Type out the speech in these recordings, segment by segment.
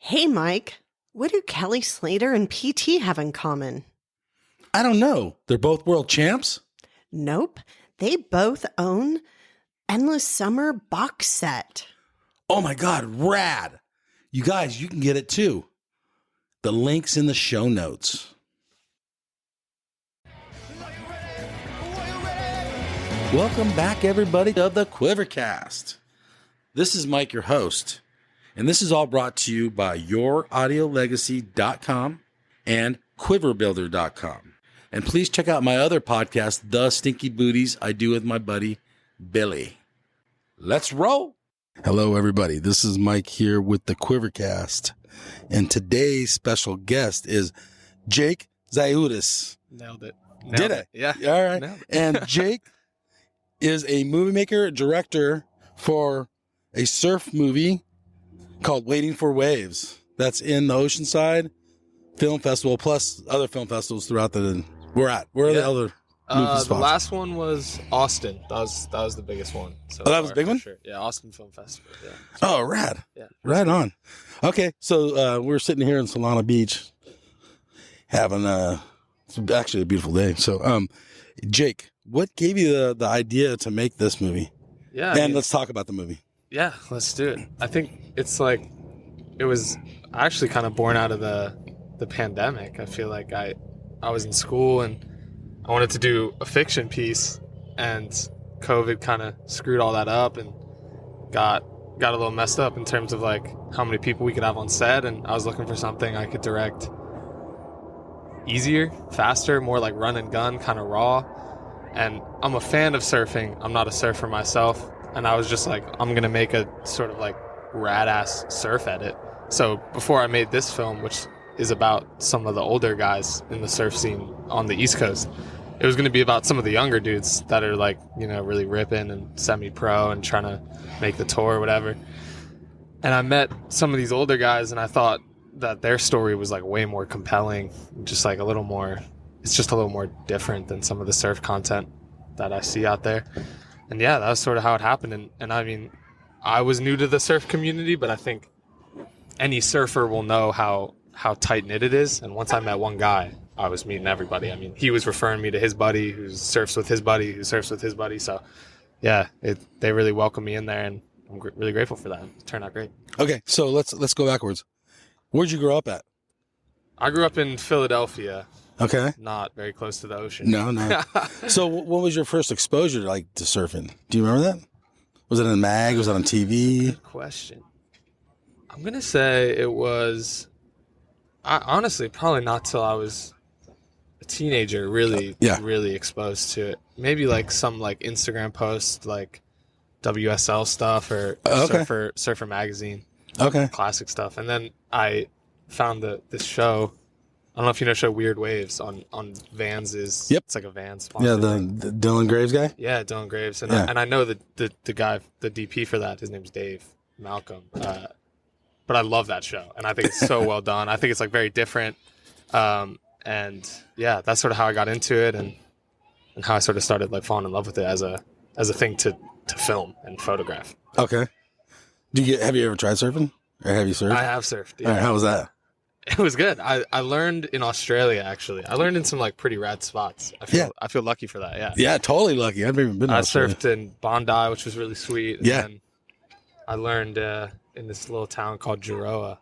Hey, Mike, what do Kelly Slater and PT have in common? I don't know. They're both world champs? Nope, they both own Endless Summer box set. Oh my God, rad. You guys, you can get it too. The link's in the show notes. Welcome back, everybody, to the QuiverCast. This is Mike, your host, and this is all brought to you by YourAudioLegacy.com and QuiverBuilder.com. And please check out my other podcast, The Stinky Booties, I do with my buddy, Billy. Let's roll. Hello, everybody. This is Mike here with the QuiverCast. And today's special guest is Jake Zaoutis. Nailed it. Did it? Yeah. All right. Nailed it. And Jake is a movie maker, director for a surf movie called Waiting for Waves. That's in the Oceanside Film Festival, plus other film festivals throughout the where are the other movie spots? The last one was Austin. That was the biggest one. So that was a big one? Sure. Yeah, Austin Film Festival. Yeah. Oh, rad. Yeah. Right on. Okay, so we're sitting here in Solana Beach having it's actually a beautiful day. So, Jake, what gave you the idea to make this movie? Yeah. And let's talk about the movie. Yeah, let's do it. I think it's like it was actually kind of born out of the pandemic. I feel like I was in school and I wanted to do a fiction piece, and COVID kind of screwed all that up and got a little messed up in terms of like how many people we could have on set, and I was looking for something I could direct easier, faster, more like run and gun, kind of raw. And I'm a fan of surfing. I'm not a surfer myself, and I was just like, I'm gonna make a sort of like rad ass surf edit. So before I made this film, which is about some of the older guys in the surf scene on the East Coast, it was going to be about some of the younger dudes that are like, you know, really ripping and semi-pro and trying to make the tour or whatever. And I met some of these older guys, and I thought that their story was like way more compelling, just like it's just a little more different than some of the surf content that I see out there. And yeah, that was sort of how it happened. And I mean, I was new to the surf community, but I think any surfer will know how tight-knit it is. And once I met one guy, I was meeting everybody. I mean, he was referring me to his buddy who surfs with his buddy who surfs with his buddy. So yeah, they really welcomed me in there, and I'm really grateful for that. It turned out great. Okay, so let's go backwards. Where'd you grow up at? I grew up in Philadelphia. Okay. Not very close to the ocean. No. So what was your first exposure to surfing? Do you remember that? Was it in a mag? Was it on TV? Good question. I'm going to say it was, honestly, probably not till I was a teenager, really exposed to it. Maybe like some like Instagram posts, like WSL stuff or Surfer Magazine. Okay. Classic stuff. And then I found this show. I don't know if you know the show Weird Waves on Vans. Yep. It's like a Vans sponsor. Yeah, the Dylan Graves guy? Yeah, Dylan Graves. And, yeah. I know the guy, the DP for that, his name's Dave Malcolm. But I love that show, and I think it's so well done. I think it's like very different. And yeah, that's sort of how I got into it, and how I sort of started like falling in love with it as a thing to film and photograph. Okay. Have you ever tried surfing? Or have you surfed? I have surfed. Yeah. All right, how was that? It was good. I learned in Australia, actually. I learned in some like pretty rad spots. I feel lucky for that. Yeah. Yeah, totally lucky. I've never even been to Australia. I surfed in Bondi, which was really sweet. And then I learned in this little town called Juroa.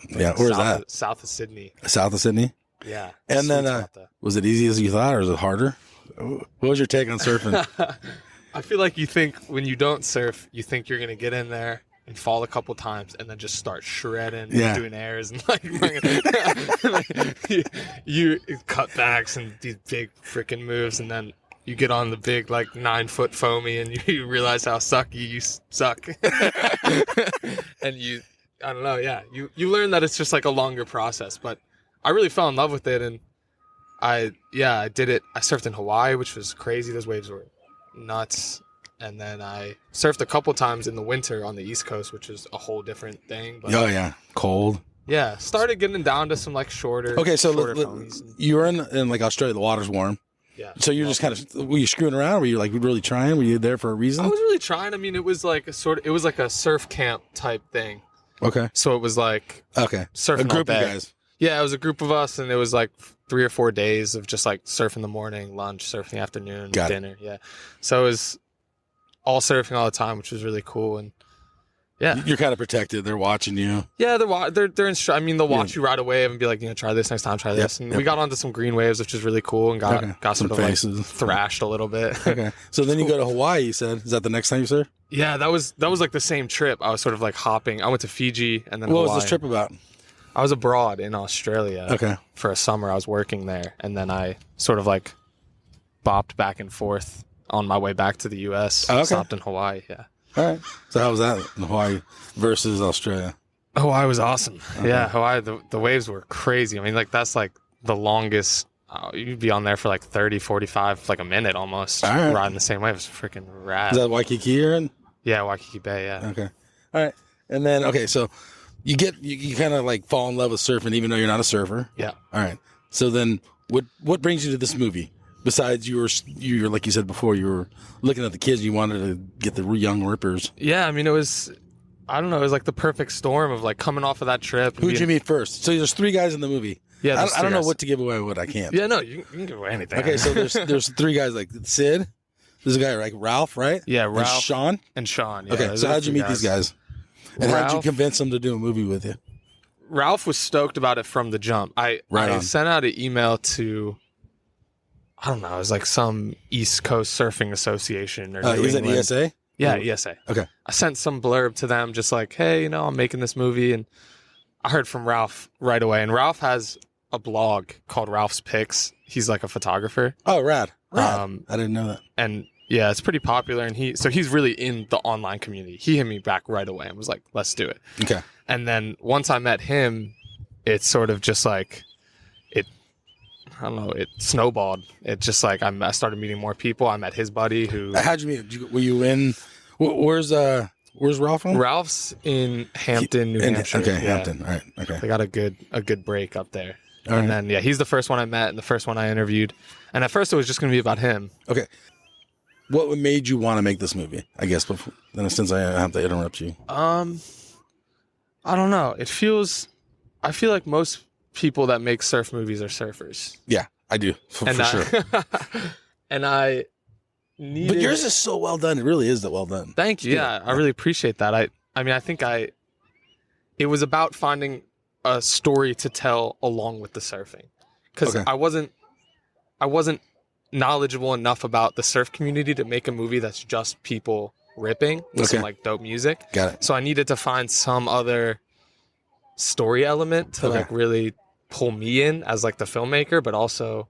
Yeah, where's that? South of Sydney. South of Sydney? Yeah. And then, was it easy as you thought, or was it harder? What was your take on surfing? I feel like you think when you don't surf, you think you're going to get in there and fall a couple times and then just start shredding and doing airs and like you cut backs and these big freaking moves, and then you get on the big like 9-foot foamy and you realize how sucky you suck. And I don't know, you learn that it's just like a longer process, but I really fell in love with it, and I did it. I surfed in Hawaii, which was crazy. Those waves were nuts. And then I surfed a couple times in the winter on the East Coast, which is a whole different thing. But, cold. Yeah, started getting down to some like shorter. Okay, so foamies. You were in like Australia, the water's warm. Yeah. So you're just kind of, were you screwing around? Were you like really trying? Were you there for a reason? I was really trying. I mean, it was like a surf camp type thing. Okay. So it was like Okay. surfing A group all of day. guys. Yeah, it was a group of us, and it was like 3 or 4 days of just like surf in the morning, lunch, surf in the afternoon, Got it. dinner. Yeah. So it was all surfing all the time, which was really cool. And yeah. You're kind of protected. They're watching you. Yeah, they'll watch you ride a wave and be like, try this next time, try this. And we got onto some green waves, which is really cool, and got Some sort of faces. like thrashed a little bit. Okay. So then you go to Hawaii, you said. Is that the next time you surf? Yeah, that was like the same trip. I was sort of like hopping. I went to Fiji and then What Hawaii. was this trip about? I was abroad in Australia Okay. for a summer. I was working there, and then I sort of like bopped back and forth on my way back to the U.S. Okay. Stopped in Hawaii. Yeah. All right. So how was that in Hawaii versus Australia? Hawaii was awesome. Okay. Yeah, Hawaii, the waves were crazy. I mean, like, that's like the longest. You'd be on there for like 30, 45, like a minute almost, All right. riding the same wave. It was freaking rad. Is that Waikiki you're in? Yeah, Waikiki Bay, yeah. Okay. All right. And then, okay, so you kind of like fall in love with surfing even though you're not a surfer. Yeah. All right. So then what brings you to this movie? Besides you were like you said before, you were looking at the kids, you wanted to get the young rippers. Yeah, I mean, it was like the perfect storm of like coming off of that trip. Who'd you meet first? So there's 3 guys in the movie. Yeah, I don't know what to give away, what I can't. Yeah, no, you can give away anything. Okay, so there's 3 guys like Sid. There's a guy like Ralph, right? Yeah, And Ralph. Sean. And Sean. Yeah, Okay, those so are how'd you three meet these guys? And how'd you convince them to do a movie with you? Ralph was stoked about it from the jump. I sent out an email to, I don't know, it was like some East Coast Surfing Association or New Is it England. ESA? Yeah, ESA. Okay. I sent some blurb to them just like, hey, I'm making this movie. And I heard from Ralph right away. And Ralph has a blog called Ralph's Picks. He's like a photographer. Oh, rad. I didn't know that. And yeah, it's pretty popular. And he's really in the online community. He hit me back right away and was like, let's do it. Okay. And then once I met him, it's sort of just like, it snowballed. It just like, I started meeting more people. I met his buddy who... How'd you meet? Were you in... Where's Ralph from? Ralph's in Hampton, New Hampshire. Okay, Yeah. Hampton. All right. Okay. They got a good break up there. All right. And then, yeah, he's the first one I met and the first one I interviewed. And at first it was just going to be about him. Okay. What made you want to make this movie? I guess before, then since I have to interrupt you. I don't know. I feel like most people that make surf movies are surfers. Yeah, I do. For sure. And I needed... But yours is so well done. It really is that well done. Thank you. Yeah, I really appreciate that. I mean, I think it was about finding a story to tell along with the surfing. Because Okay. I wasn't knowledgeable enough about the surf community to make a movie that's just people ripping with some like dope music. Got it. So I needed to find some other story element to like really pull me in as like the filmmaker, but also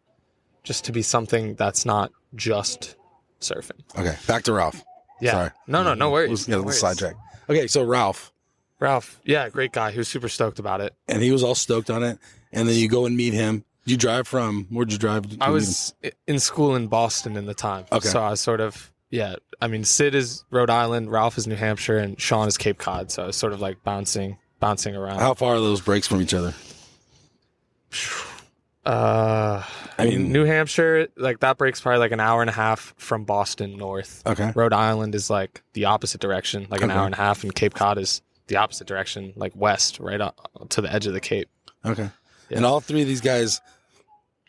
just to be something that's not just surfing. Okay, back to Ralph. Yeah. Sorry. No worries. Let's get a No little worries. sidetrack. Okay, so Ralph, Yeah, great guy. He was super stoked about it. and he was all stoked on it, and then you go and meet him. You drive from, where'd you drive? To I meet was in school in Boston in the time. Okay. So I was sort of, I mean, Sid is Rhode Island, Ralph is New Hampshire, and Sean is Cape Cod. So I was sort of like bouncing around. him? How far are those breaks from each other? I mean, New Hampshire, like that breaks probably like an hour and a half from Boston north. Okay. Rhode Island is like the opposite direction, like an Okay. hour and a half, and Cape Cod is the opposite direction, like west, right up to the edge of the Cape. Okay. Yeah. And all 3 of these guys,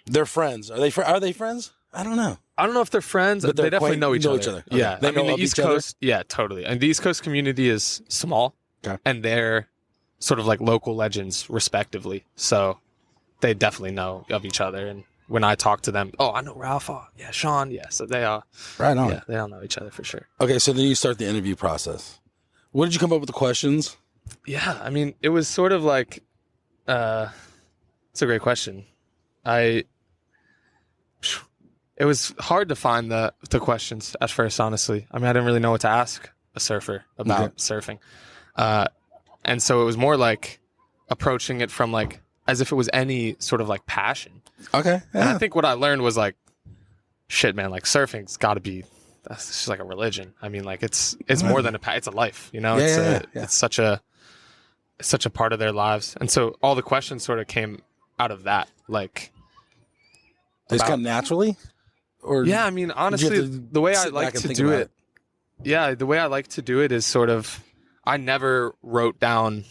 they're friends. Are they friends? I don't know. I don't know if they're friends. But they they're definitely know each other. Okay. Yeah. They I mean, know the of East each other? Coast, yeah, totally. And the East Coast community is small, Okay. and they're sort of like local legends, respectively. So they definitely know of each other. And when I talk to them, I know Ralph. Oh, yeah, Sean. Yeah. So they are. Right on. Yeah, they all know each other for sure. Okay, so then you start the interview process. What did you come up with the questions? Yeah, I mean, it was sort of like, it's a great question. It was hard to find the questions at first, honestly. I mean, I didn't really know what to ask a surfer about surfing. And so it was more like approaching it from like, as if it was any sort of like passion. Okay. And I think what I learned was like, shit, man, like surfing's got to be, that's just like a religion. I mean, like it's more than it's a life, you know? It's such a part of their lives. And so all the questions sort of came out of that. Like, They just come naturally? Or yeah, I mean, honestly, the way I like to do it, the way I like to do it is sort of, I never wrote down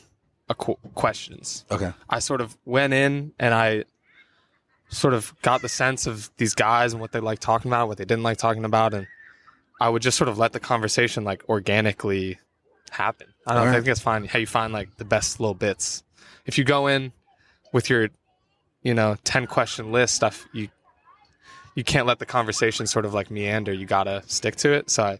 questions. Okay. I sort of went in and I sort of got the sense of these guys and what they like talking about, what they didn't like talking about, and I would just sort of let the conversation like organically happen. I don't know, I think that's fine. How you find like the best little bits. If you go in with your, 10 question list stuff, you can't let the conversation sort of like meander. You gotta stick to it. So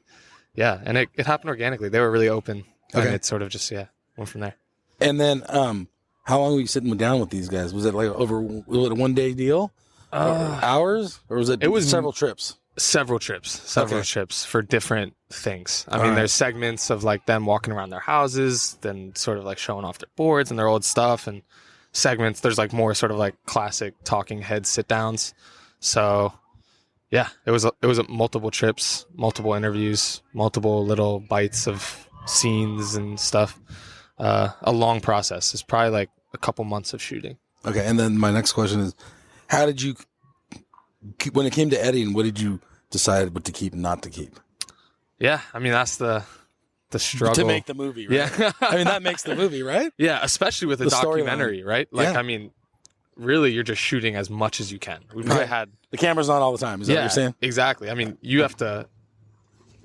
and it happened organically. They were really open, and it sort of just went from there. And then, how long were you sitting down with these guys? Was it like was it a 1 day deal, or hours, or was it? It was several trips. Several trips for different things. I mean, there's segments of like them walking around their houses, then sort of like showing off their boards and their old stuff, and segments. There's like more sort of like classic talking head sit downs. So, yeah, it was multiple trips, multiple interviews, multiple little bites of scenes and stuff. A long process. It's probably like a couple months of shooting. Okay, and then my next question is, how did you, when it came to editing, what did you decide what to keep and not to keep? Yeah, I mean, that's the struggle. To make the movie, right? Yeah. I mean, that makes the movie, right? Yeah, especially with a documentary, right? Like, I mean, really, you're just shooting as much as you can. We probably had... The camera's on all the time, is that what you're saying? Exactly. I mean, you have to...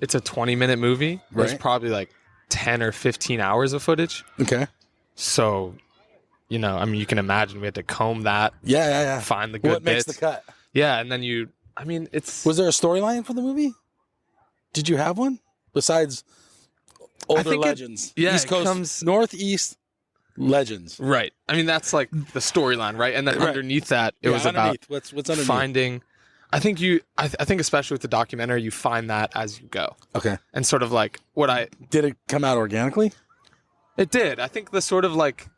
It's a 20-minute movie. There's probably like 10 or 15 hours of footage. Okay. So, I mean, you can imagine we had to comb that. Yeah. Find the good bits. What makes the cut? Yeah, and then was there a storyline for the movie? Did you have one? Besides older legends? East Coast, Northeast legends. Right. I mean, that's like the storyline, right? And then underneath that, it was about what's underneath? Finding... I think I think especially with the documentary, you find that as you go. Okay. And sort of like did it come out organically? It did. I think the sort of like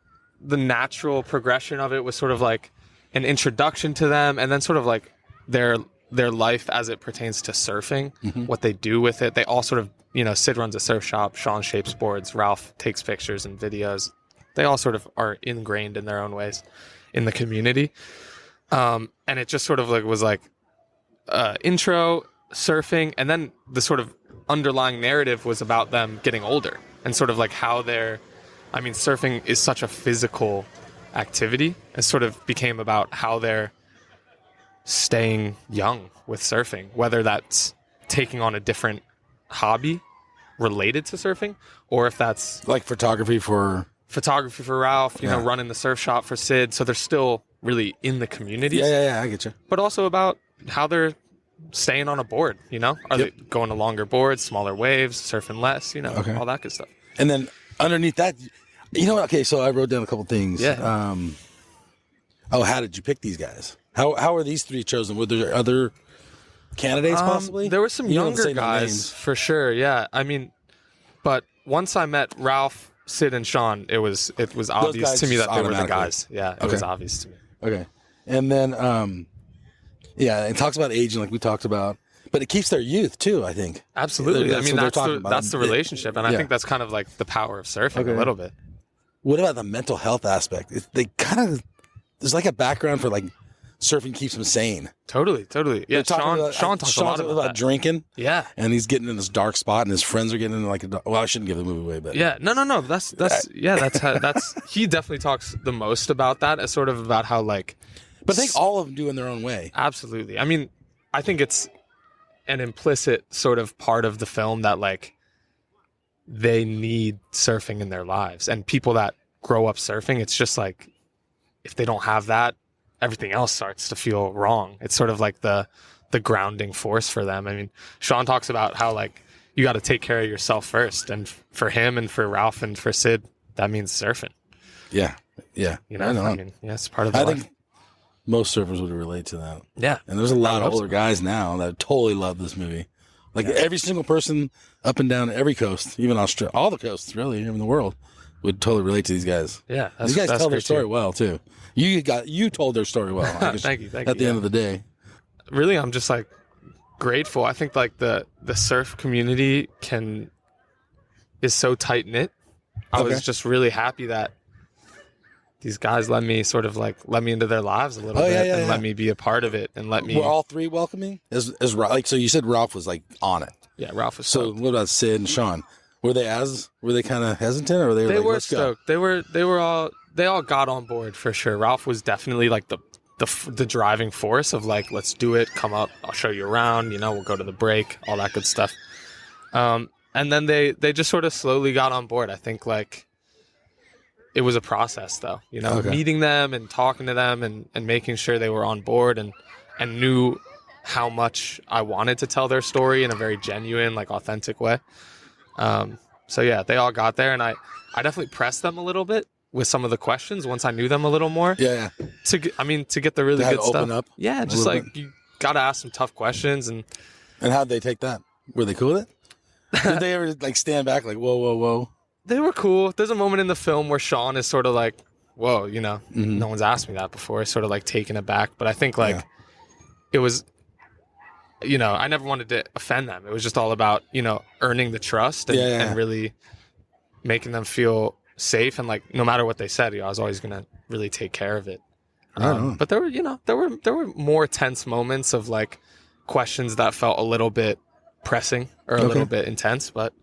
the natural progression of it was sort of like an introduction to them, and then sort of like their life as it pertains to surfing, what they do with it. They all sort of, Sid runs a surf shop, Sean shapes boards, Ralph takes pictures and videos. They all sort of are ingrained in their own ways in the community. And it just sort of like was like, intro, surfing, and then the sort of underlying narrative was about them getting older and sort of like how surfing is such a physical activity, and sort of became about how they're staying young with surfing, whether that's taking on a different hobby related to surfing, or if that's like photography for Ralph, running the surf shop for Sid. So they're still really in the community. Yeah, I get you. But also about how they're staying on a board, Are they going to longer boards, smaller waves, surfing less, all that good stuff. And then underneath that, okay, so I wrote down a couple things. Yeah. How did you pick these guys? How are these three chosen? Were there other candidates possibly? There were some younger guys for sure, yeah. I mean, but once I met Ralph, Sid, and Sean, it was obvious to me that they were the guys. Yeah, it was obvious to me. Okay. And then it talks about aging like we talked about, but it keeps their youth too, I think. Absolutely. I mean, that's the relationship, and I think that's kind of like the power of surfing a little bit. What about the mental health aspect? There's like a background for like surfing keeps him sane. Totally. Yeah, Sean talks a lot about drinking. Yeah. And he's getting in this dark spot, and his friends are getting in like I shouldn't give the movie away, but yeah, no. That's he definitely talks the most about that, as sort of about how like. But I think all of them do in their own way. Absolutely. I mean, I think it's an implicit sort of part of the film that like they need surfing in their lives, and people that grow up surfing, it's just like if they don't have that, everything else starts to feel wrong. It's sort of like the grounding force for them. I mean, Sean talks about how like you got to take care of yourself first, and for him and for Ralph and for Sid, that means surfing. Yeah. I know. I mean, it's part of the life. Most surfers would relate to that. Yeah. And there's a lot of older guys now that totally love this movie. Like every single person up and down every coast, even Australia, all the coasts really in the world would totally relate to these guys. Yeah. These guys tell their story well too. You told their story well. Thank you. At the end of the day. Really, I'm just like grateful. I think like the surf community is so tight knit. I was just really happy that these guys let me into their lives a little bit and let me be a part of it and let me. Were all three welcoming? As like so, you said Ralph was like on it. Yeah, Ralph was. So what about Sid and Sean? Were they kind of hesitant, or They like, were let's go? stoked. They all got on board for sure. Ralph was definitely like the driving force of like, let's do it. Come up, I'll show you around. We'll go to the break, all that good stuff. And then they just sort of slowly got on board. I think like it was a process though, Okay. meeting them and talking to them and making sure they were on board and knew how much I wanted to tell their story in a very genuine, like authentic way. So yeah, they all got there, and I definitely pressed them a little bit with some of the questions once I knew them a little more. Yeah. To get the really They had good to stuff. open up Yeah, just like bit. You got to ask some tough questions. And how'd they take that? Were they cool with it? Did they ever like stand back like, whoa? They were cool. There's a moment in the film where Sean is sort of like, whoa, no one's asked me that before. Sort of like taken aback. But I think like it was, I never wanted to offend them. It was just all about, earning the trust and really making them feel safe. And like, no matter what they said, I was always going to really take care of it. But there were more tense moments of like questions that felt a little bit pressing or a little bit intense, but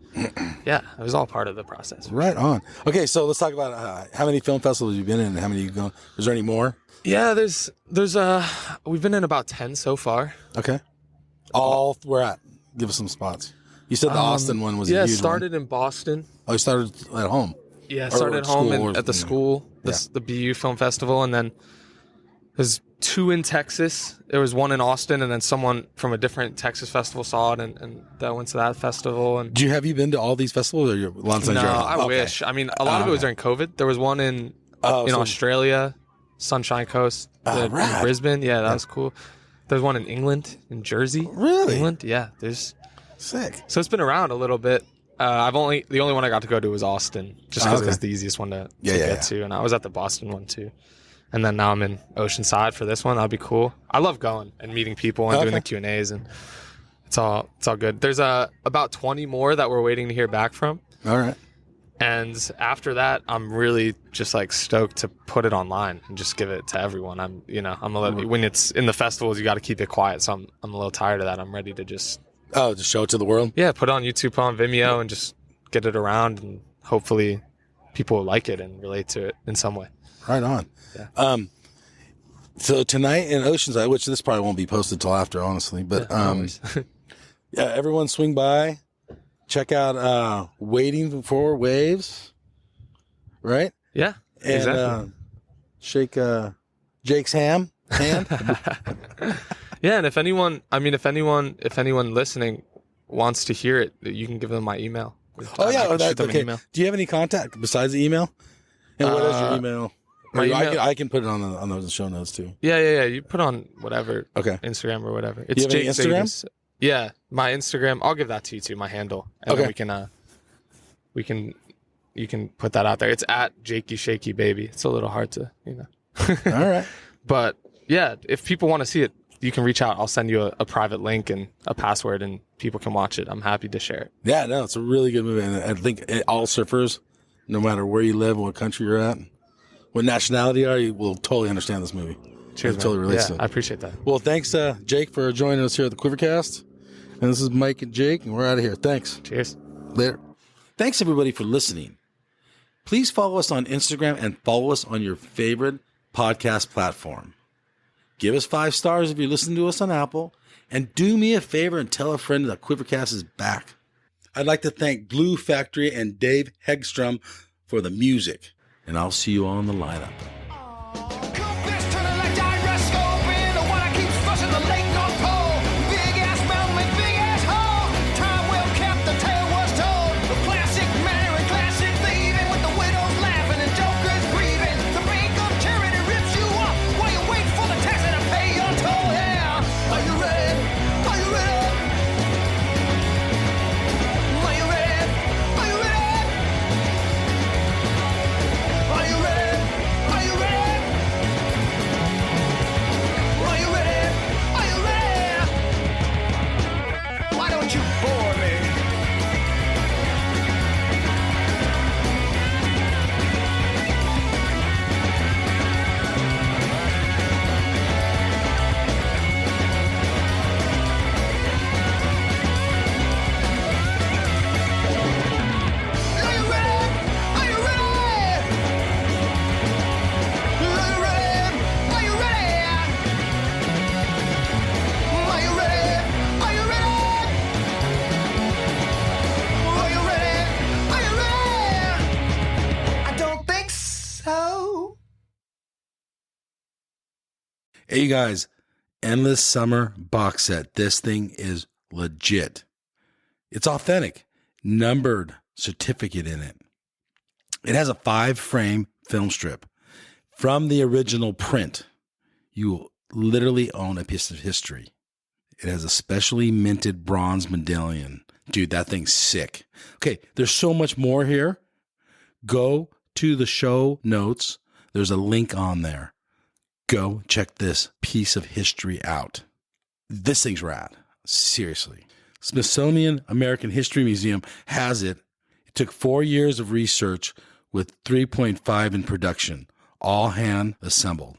yeah, it was all part of the process. Right on. Okay, so let's talk about how many film festivals you've been in and how many you go. Is there any more? Yeah, there's we've been in about 10 so far. Okay. All where at? Give us some spots. You said the Austin one was a huge started one. in Boston. Oh, you started at home. Yeah, started at home and at the school, Yeah. the BU Film Festival, and then there's 2 in Texas. There was 1 in Austin, and then someone from a different Texas festival saw it, and that went to that festival. And Have you been to all these festivals? Or you're a lot of times no, you're I wish. I mean, a lot of it was during COVID. There was one in Australia, Sunshine Coast, in Brisbane. Yeah, that was cool. There's one in England, in Jersey. Really? England? Yeah. There's sick. So it's been around a little bit. The only one I got to go to was Austin, just because it was the easiest one to get to, and I was at the Boston one too. And then now I'm in Oceanside for this one. That'll be cool. I love going and meeting people and doing the Q&As, and it's all good. There's about 20 more that we're waiting to hear back from. All right. And after that, I'm really just like stoked to put it online and just give it to everyone. I'm a little, when it's in the festivals, you got to keep it quiet. So I'm a little tired of that. I'm ready to just show it to the world. Yeah, put it on YouTube, put it on Vimeo, and just get it around, and hopefully people will like it and relate to it in some way. Right on. Yeah. So tonight in Oceanside, which this probably won't be posted till after, honestly, but yeah, everyone swing by. Check out Waiting for Waves, right? Yeah, and exactly. Shake Jake's hand. Yeah, and if anyone listening wants to hear it, you can give them my email. Okay. Do you have any contact besides the email? And what is your email? I can put it on those show notes too. Yeah. You put on whatever. Okay. Instagram or whatever. It's Jake Zaoutis. Yeah, my Instagram. I'll give that to you too. My handle, and then you can put that out there. It's at Jakey Shaky Baby. It's a little hard to All right. But yeah, if people want to see it, you can reach out. I'll send you a private link and a password, and people can watch it. I'm happy to share it. Yeah, no, it's a really good movie, and I think all surfers, no matter where you live, what country you're at, what nationality you are, you will totally understand this movie. Cheers, it totally relates to it. I appreciate that. Well, thanks, Jake, for joining us here at the QuiverCast. And this is Mike and Jake, and we're out of here. Thanks. Cheers. Later. Thanks, everybody, for listening. Please follow us on Instagram and follow us on your favorite podcast platform. Give us 5 stars if you listen to us on Apple. And do me a favor and tell a friend that QuiverCast is back. I'd like to thank Blue Factory and Dave Hegstrom for the music. And I'll see you on the lineup. Are you ready? go. Hey, you guys, Endless Summer box set. This thing is legit. It's authentic, numbered certificate in it. It has a 5-frame film strip from the original print. You will literally own a piece of history. It has a specially minted bronze medallion. Dude, that thing's sick. Okay, there's so much more here. Go to the show notes. There's a link on there. Go check this piece of history out. This thing's rad. Seriously. Smithsonian American History Museum has it. It took 4 years of research with 3.5 in production, all hand assembled.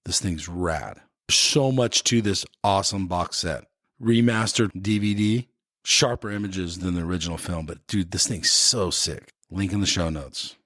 This thing's rad. So much to this awesome box set. Remastered DVD, sharper images than the original film, but dude, this thing's so sick. Link in the show notes.